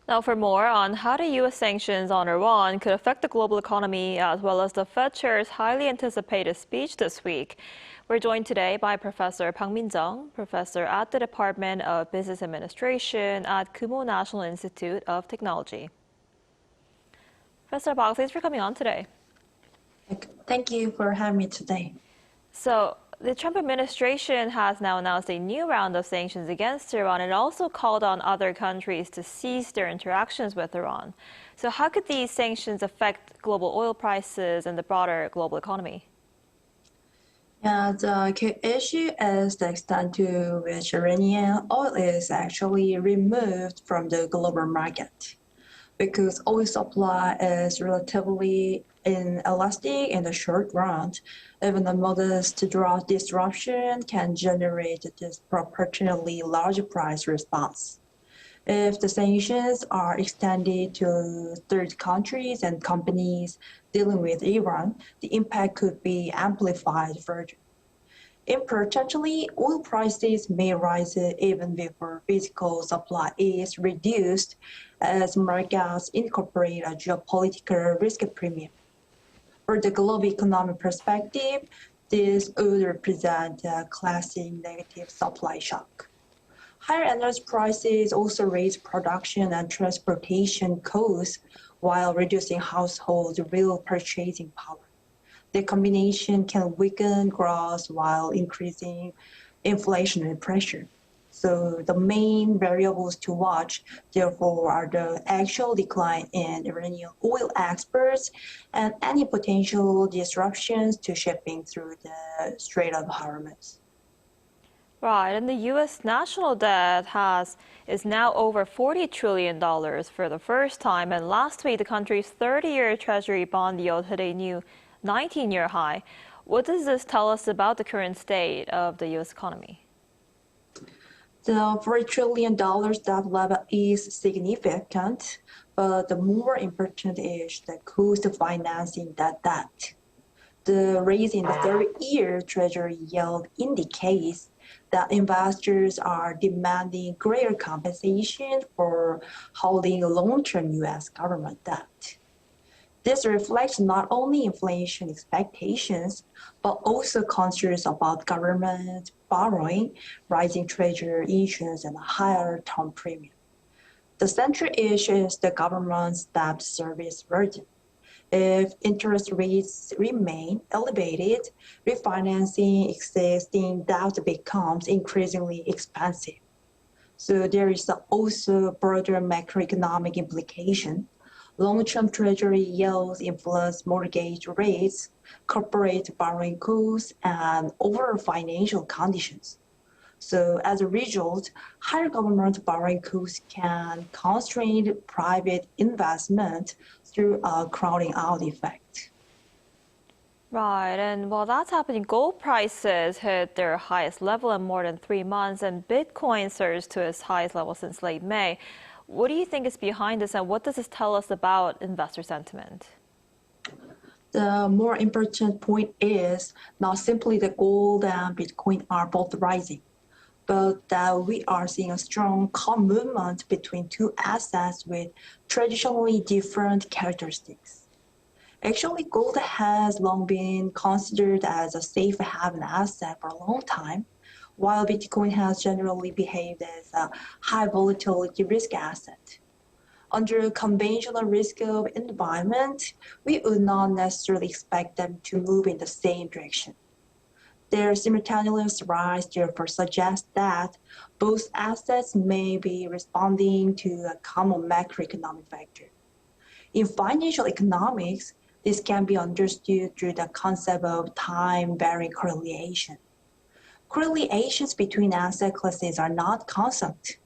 Now, for more on how the U.S. sanctions on Iran could affect the global economy, as well as the Fed Chair's highly anticipated speech this week, we're joined today by Professor Park Min-jung, professor at the Department of Business Administration at Kumoh National Institute of Technology. Professor Park, thanks for coming on today. Thank you for having me today. So, the Trump administration has now announced a new round of sanctions against Iran and also called on other countries to cease their interactions with Iran. So how could these sanctions affect global oil prices and the broader global economy? Yeah, the key issue is the extent to which Iranian oil is actually removed from the global market. Because oil supply is relatively inelastic in the short run, even a modest disruption can generate a disproportionately large price response. If the sanctions are extended to third countries and companies dealing with Iran, the impact could be amplified further. Importantly, oil prices may rise even before physical supply is reduced as markets incorporate a geopolitical risk premium. For the global economic perspective, this would represent a classic negative supply shock. Higher energy prices also raise production and transportation costs while reducing households' real purchasing power. The combination can weaken growth while increasing inflationary pressure. So the main variables to watch, therefore, are the actual decline in Iranian oil exports and any potential disruptions to shipping through the Strait of Hormuz. Right, and the U.S. national debt is now over $40 trillion for the first time, and last week the country's 30-year Treasury bond yield hit a new 19-year high. What does this tell us about the current state of the U.S. economy? The $4 trillion debt level is significant, but the more important is the cost of financing that debt. The rise in the 30-year Treasury yield indicates that investors are demanding greater compensation for holding long-term U.S. government debt. This reflects not only inflation expectations, but also concerns about government borrowing, rising treasury issues, and a higher term premium. The central issue is the government's debt service burden. If interest rates remain elevated, refinancing existing debt becomes increasingly expensive. So there is also broader macroeconomic implication. Long-term treasury yields influence mortgage rates, corporate borrowing costs, and overall financial conditions. So as a result, higher government borrowing costs can constrain private investment through a crowding out effect. Right, and while that's happening, gold prices hit their highest level in more than 3 months, and Bitcoin surged to its highest level since late May. What do you think is behind this, and what does this tell us about investor sentiment? The more important point is not simply that gold and Bitcoin are both rising, but that we are seeing a strong movement between two assets with traditionally different characteristics. Actually, gold has long been considered as a safe haven asset for a long time, while Bitcoin has generally behaved as a high volatility risk asset. Under a conventional risk of environment, we would not necessarily expect them to move in the same direction. Their simultaneous rise therefore suggests that both assets may be responding to a common macroeconomic factor. In financial economics, this can be understood through the concept of time-varying correlation. Correlations between asset classes are not constant.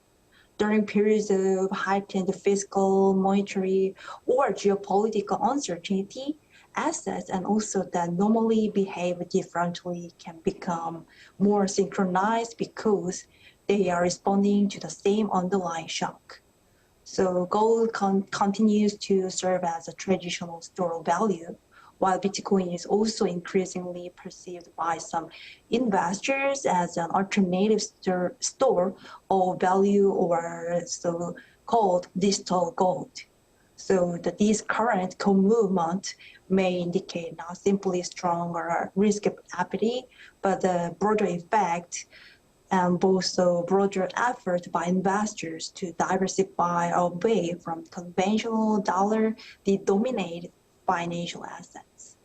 During periods of heightened fiscal, monetary, or geopolitical uncertainty, assets and also that normally behave differently can become more synchronized because they are responding to the same underlying shock. So gold continues to serve as a traditional store of value, while Bitcoin is also increasingly perceived by some investors as an alternative store of value or so called digital gold. So this current movement may indicate not simply stronger risk appetite, but the broader effect and also broader effort by investors to diversify away from conventional dollar-denominated financial assets.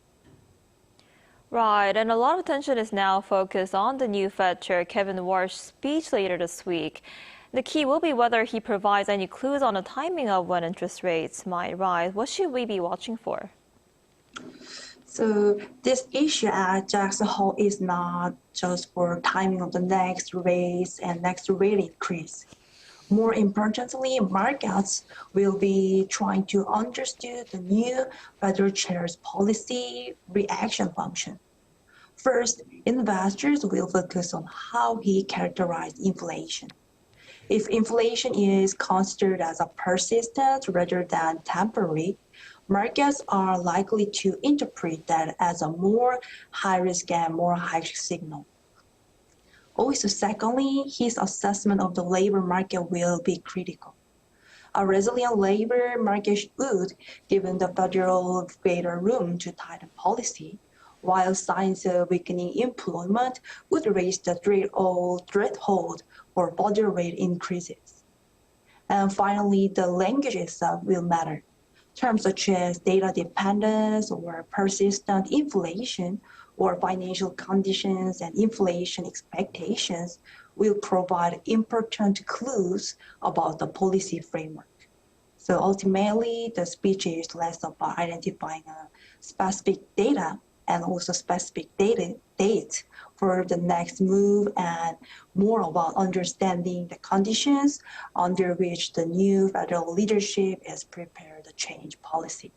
Right, and a lot of attention is now focused on the new Fed Chair Kevin Warsh's speech later this week. The key will be whether he provides any clues on the timing of when interest rates might rise. What should we be watching for? So this issue at Jackson Hole is not just for timing of the next raise and next rate increase. More importantly, markets will be trying to understand the new Federal Chair's policy reaction function. First, investors will focus on how he characterized inflation. If inflation is considered as a persistent rather than temporary, markets are likely to interpret that as a more high-risk and more high-risk signal. Also, secondly, his assessment of the labor market will be critical. A resilient labor market would, given the federal greater room to tighten policy, while signs of weakening employment would raise the threshold for further rate increases. And finally, the language itself will matter. Terms such as data dependence or persistent inflation or financial conditions and inflation expectations will provide important clues about the policy framework. So ultimately, the speech is less about identifying a specific data and also specific dates for the next move and more about understanding the conditions under which the new federal leadership is prepared to change policy.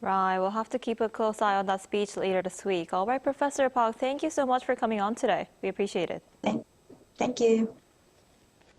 Right, we'll have to keep a close eye on that speech later this week. All right, Professor Park, thank you so much for coming on today. We appreciate it. Thank you.